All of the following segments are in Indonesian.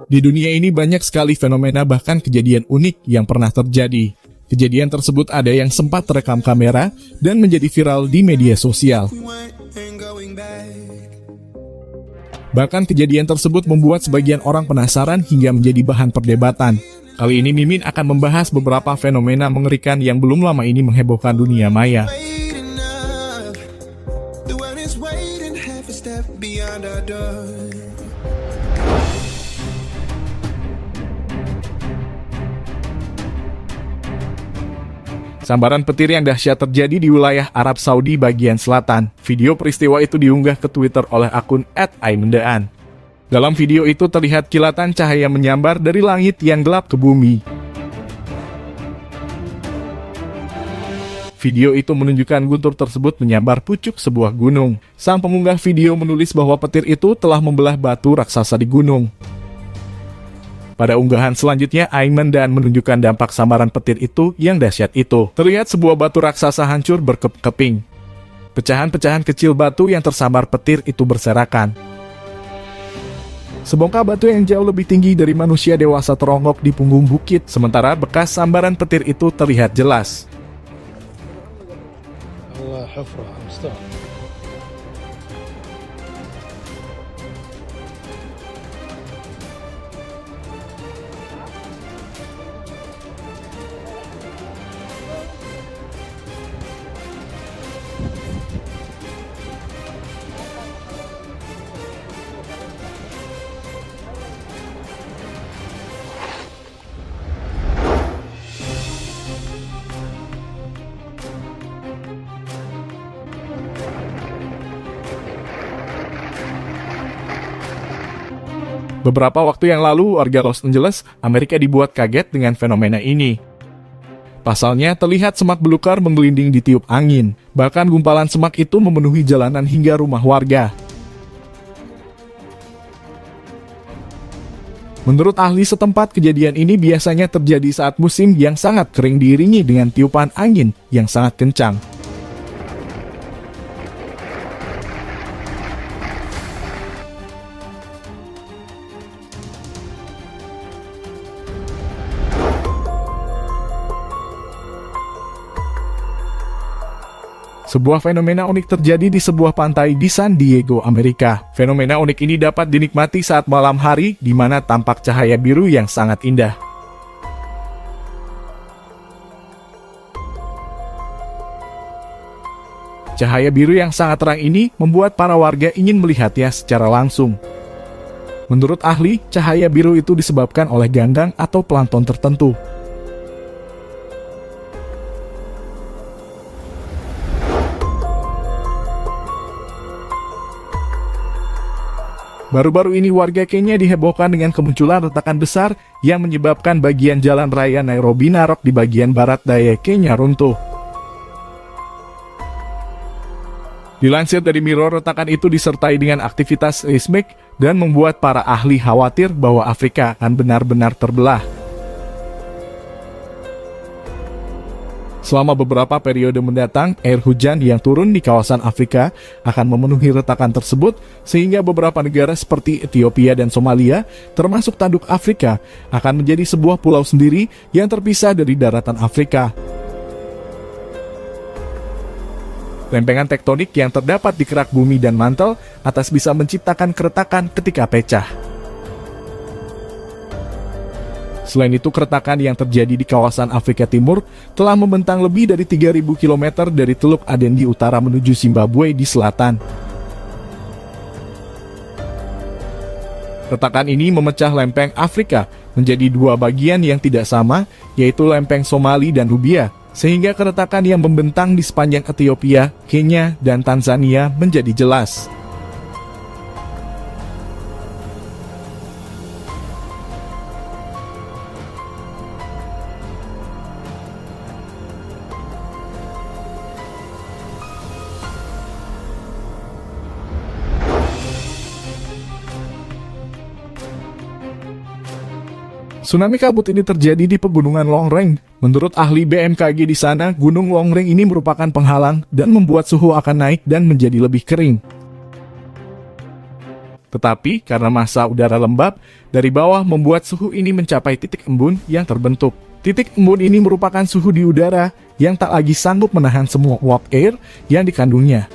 Di dunia ini banyak sekali fenomena bahkan kejadian unik yang pernah terjadi. Kejadian tersebut ada yang sempat terekam kamera dan menjadi viral di media sosial. Bahkan kejadian tersebut membuat sebagian orang penasaran hingga menjadi bahan perdebatan. Kali ini Mimin akan membahas beberapa fenomena mengerikan yang belum lama ini menghebohkan dunia maya. Sambaran petir yang dahsyat terjadi di wilayah Arab Saudi bagian selatan. Video peristiwa itu diunggah ke Twitter oleh akun @aimendaan. Dalam video itu terlihat kilatan cahaya menyambar dari langit yang gelap ke bumi. Video itu menunjukkan guntur tersebut menyambar pucuk sebuah gunung. Sang pengunggah video menulis bahwa petir itu telah membelah batu raksasa di gunung. Pada unggahan selanjutnya, Aimendaan menunjukkan dampak sambaran petir itu yang dahsyat itu. Terlihat sebuah batu raksasa hancur berkeping. Pecahan-pecahan kecil batu yang tersambar petir itu berserakan. Sebongkah batu yang jauh lebih tinggi dari manusia dewasa teronggok di punggung bukit, sementara bekas sambaran petir itu terlihat jelas. Beberapa waktu yang lalu, warga Los Angeles, Amerika dibuat kaget dengan fenomena ini. Pasalnya, terlihat semak belukar menggelinding di tiup angin. Bahkan gumpalan semak itu memenuhi jalanan hingga rumah warga. Menurut ahli setempat, kejadian ini biasanya terjadi saat musim yang sangat kering diiringi dengan tiupan angin yang sangat kencang. Sebuah fenomena unik terjadi di sebuah pantai di San Diego, Amerika. Fenomena unik ini dapat dinikmati saat malam hari, di mana tampak cahaya biru yang sangat indah. Cahaya biru yang sangat terang ini membuat para warga ingin melihatnya secara langsung. Menurut ahli, cahaya biru itu disebabkan oleh ganggang atau plankton tertentu. Baru-baru ini warga Kenya dihebohkan dengan kemunculan retakan besar yang menyebabkan bagian jalan raya Nairobi Narok di bagian barat daya Kenya runtuh. Dilansir dari Mirror, retakan itu disertai dengan aktivitas seismik dan membuat para ahli khawatir bahwa Afrika akan benar-benar terbelah. Selama beberapa periode mendatang, air hujan yang turun di kawasan Afrika akan memenuhi retakan tersebut, sehingga beberapa negara seperti Ethiopia dan Somalia, termasuk tanduk Afrika, akan menjadi sebuah pulau sendiri yang terpisah dari daratan Afrika. Lempengan tektonik yang terdapat di kerak bumi dan mantel atas bisa menciptakan keretakan ketika pecah. Selain itu, keretakan yang terjadi di kawasan Afrika Timur telah membentang lebih dari 3.000 km dari Teluk Aden di utara menuju Zimbabwe di selatan. Retakan ini memecah lempeng Afrika menjadi dua bagian yang tidak sama, yaitu lempeng Somali dan Nubia, sehingga keretakan yang membentang di sepanjang Ethiopia, Kenya, dan Tanzania menjadi jelas. Tsunami kabut ini terjadi di pegunungan Longreng. Menurut ahli BMKG di sana, Gunung Longreng ini merupakan penghalang dan membuat suhu akan naik dan menjadi lebih kering. Tetapi karena massa udara lembab dari bawah membuat suhu ini mencapai titik embun yang terbentuk. Titik embun ini merupakan suhu di udara yang tak lagi sanggup menahan semua uap air yang dikandungnya.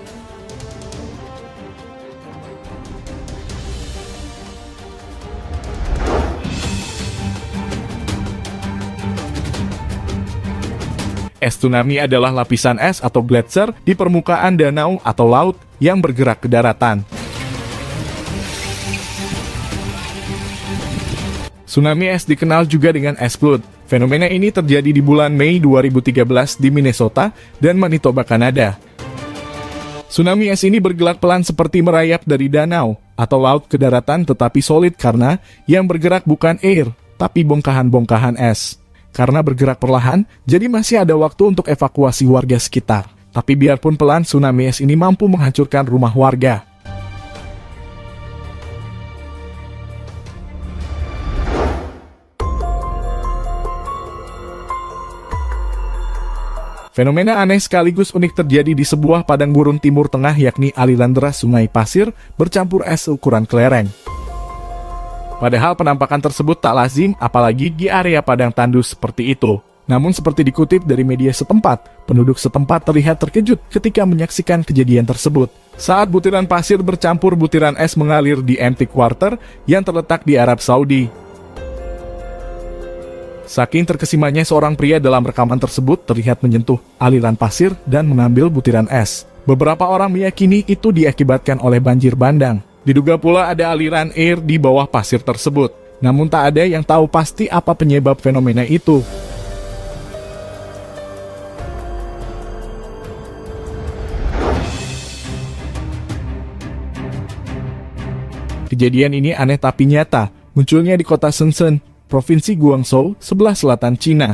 Es tsunami adalah lapisan es atau gletser di permukaan danau atau laut yang bergerak ke daratan. Tsunami es dikenal juga dengan es flood. Fenomena ini terjadi di bulan Mei 2013 di Minnesota dan Manitoba, Kanada. Tsunami es ini bergerak pelan seperti merayap dari danau atau laut ke daratan, tetapi solid karena yang bergerak bukan air, tapi bongkahan-bongkahan es. Karena bergerak perlahan, jadi masih ada waktu untuk evakuasi warga sekitar. Tapi biarpun pelan, tsunami es ini mampu menghancurkan rumah warga. Fenomena aneh sekaligus unik terjadi di sebuah padang gurun timur tengah, yakni aliran deras sungai pasir bercampur es ukuran kelereng. Padahal penampakan tersebut tak lazim, apalagi di area padang tandus seperti itu. Namun seperti dikutip dari media setempat, penduduk setempat terlihat terkejut ketika menyaksikan kejadian tersebut. Saat butiran pasir bercampur butiran es mengalir di Empty Quarter yang terletak di Arab Saudi. Saking terkesimanya seorang pria dalam rekaman tersebut terlihat menyentuh aliran pasir dan mengambil butiran es. Beberapa orang meyakini itu diakibatkan oleh banjir bandang. Diduga pula ada aliran air di bawah pasir tersebut. Namun tak ada yang tahu pasti apa penyebab fenomena itu. Kejadian ini aneh tapi nyata, munculnya di kota Shenzhen, Provinsi Guangzhou, sebelah selatan Cina.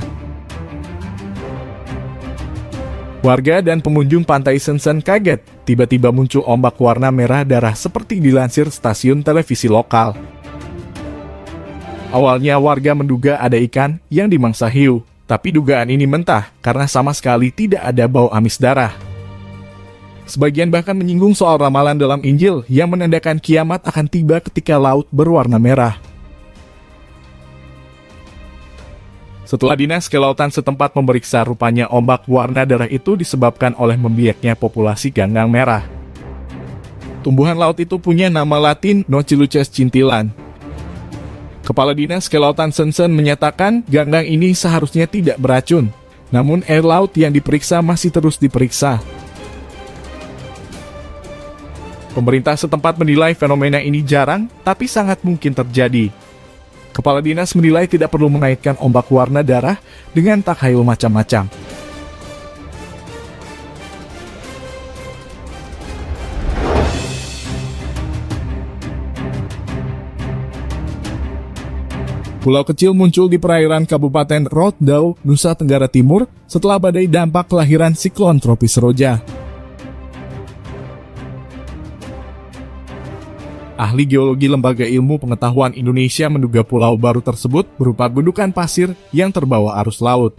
Warga dan pengunjung pantai Shenzhen kaget, tiba-tiba muncul ombak warna merah darah seperti dilansir stasiun televisi lokal. Awalnya warga menduga ada ikan yang dimangsa hiu, tapi dugaan ini mentah karena sama sekali tidak ada bau amis darah. Sebagian bahkan menyinggung soal ramalan dalam Injil yang menandakan kiamat akan tiba ketika laut berwarna merah. Setelah dinas kelautan setempat memeriksa, rupanya ombak warna darah itu disebabkan oleh membiaknya populasi ganggang merah. Tumbuhan laut itu punya nama latin Noctilucus cintillan. Kepala Dinas Kelautan Shenzhen menyatakan ganggang ini seharusnya tidak beracun, namun air laut yang diperiksa masih terus diperiksa. Pemerintah setempat menilai fenomena ini jarang, tapi sangat mungkin terjadi. Kepala dinas menilai tidak perlu mengaitkan ombak warna darah dengan takhayul macam-macam. Pulau kecil muncul di perairan Kabupaten Rodau, Nusa Tenggara Timur setelah badai dampak kelahiran siklon tropis Roja. Ahli geologi Lembaga Ilmu Pengetahuan Indonesia menduga pulau baru tersebut berupa gundukan pasir yang terbawa arus laut.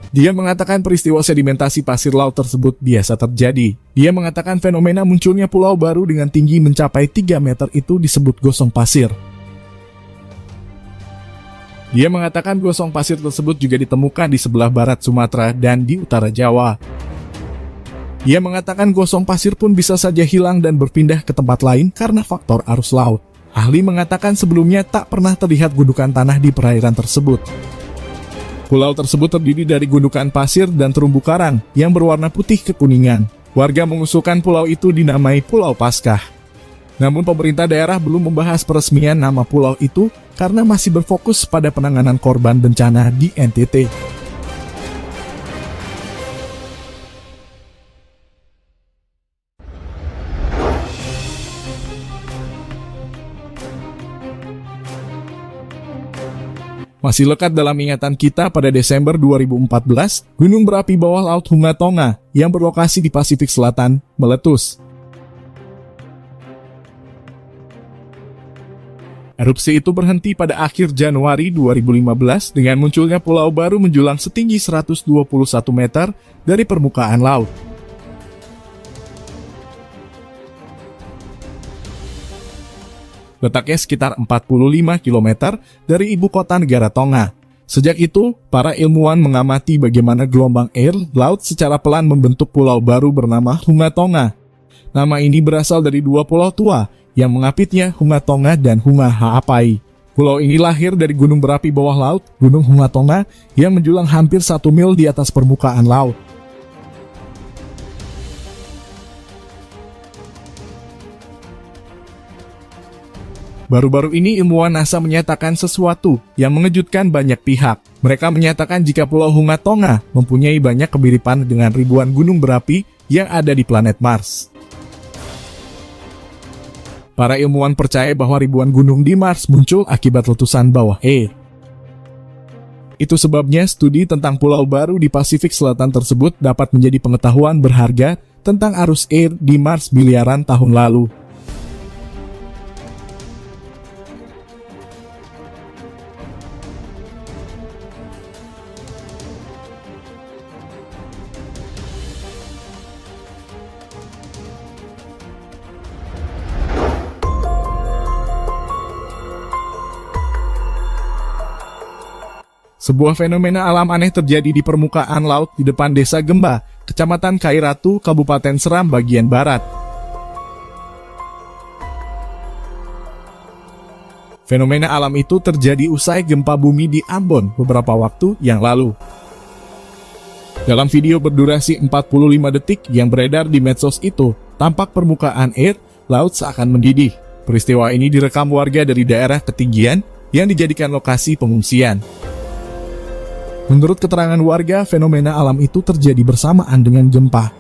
Dia mengatakan peristiwa sedimentasi pasir laut tersebut biasa terjadi. Dia mengatakan fenomena munculnya pulau baru dengan tinggi mencapai 3 meter itu disebut gosong pasir. Dia mengatakan gosong pasir tersebut juga ditemukan di sebelah barat Sumatera dan di utara Jawa. Dia mengatakan gosong pasir pun bisa saja hilang dan berpindah ke tempat lain karena faktor arus laut. Ahli mengatakan sebelumnya tak pernah terlihat gundukan tanah di perairan tersebut. Pulau tersebut terdiri dari gundukan pasir dan terumbu karang yang berwarna putih kekuningan. Warga mengusulkan pulau itu dinamai Pulau Paskah. Namun pemerintah daerah belum membahas peresmian nama pulau itu karena masih berfokus pada penanganan korban bencana di NTT. Masih lekat dalam ingatan kita pada Desember 2014, gunung berapi bawah laut Hunga Tonga yang berlokasi di Pasifik Selatan meletus. Erupsi itu berhenti pada akhir Januari 2015 dengan munculnya pulau baru menjulang setinggi 121 meter dari permukaan laut. Letaknya sekitar 45 km dari ibu kota negara Tonga. Sejak itu, para ilmuwan mengamati bagaimana gelombang air laut secara pelan membentuk pulau baru bernama Hunga Tonga. Nama ini berasal dari dua pulau tua yang mengapitnya Hunga Tonga dan Hunga Ha'apai. Pulau ini lahir dari gunung berapi bawah laut, Gunung Hunga Tonga, yang menjulang hampir 1 mil di atas permukaan laut. Baru-baru ini ilmuwan NASA menyatakan sesuatu yang mengejutkan banyak pihak. Mereka menyatakan jika Pulau Hunga Tonga mempunyai banyak kemiripan dengan ribuan gunung berapi yang ada di planet Mars. Para ilmuwan percaya bahwa ribuan gunung di Mars muncul akibat letusan bawah air. Itu sebabnya studi tentang pulau baru di Pasifik Selatan tersebut dapat menjadi pengetahuan berharga tentang arus air di Mars miliaran tahun lalu. Sebuah fenomena alam aneh terjadi di permukaan laut di depan desa Gemba, Kecamatan Kairatu, Kabupaten Seram bagian barat. Fenomena alam itu terjadi usai gempa bumi di Ambon beberapa waktu yang lalu. Dalam video berdurasi 45 detik yang beredar di medsos itu, tampak permukaan air laut seakan mendidih. Peristiwa ini direkam warga dari daerah ketinggian yang dijadikan lokasi pengungsian. Menurut keterangan warga, fenomena alam itu terjadi bersamaan dengan gempa.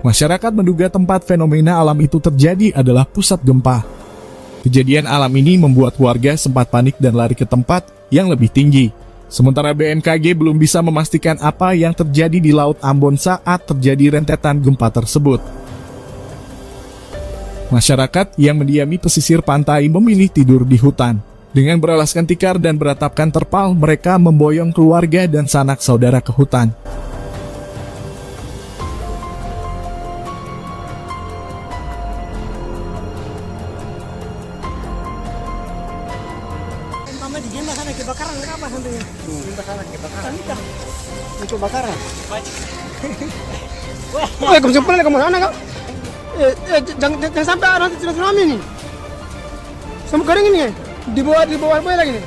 Masyarakat menduga tempat fenomena alam itu terjadi adalah pusat gempa. Kejadian alam ini membuat warga sempat panik dan lari ke tempat yang lebih tinggi. Sementara BMKG belum bisa memastikan apa yang terjadi di Laut Ambon saat terjadi rentetan gempa tersebut. Masyarakat yang mendiami pesisir pantai memilih tidur di hutan. Dengan beralaskan tikar dan beratapkan terpal, mereka memboyong keluarga dan sanak saudara ke hutan. Kebakaran apa nantinya? Kebakaran. Wah, kamu sempat kamu sana kau? Jangan sampai ada tsunami ini. Sama kering ini, di bawah lagi nih.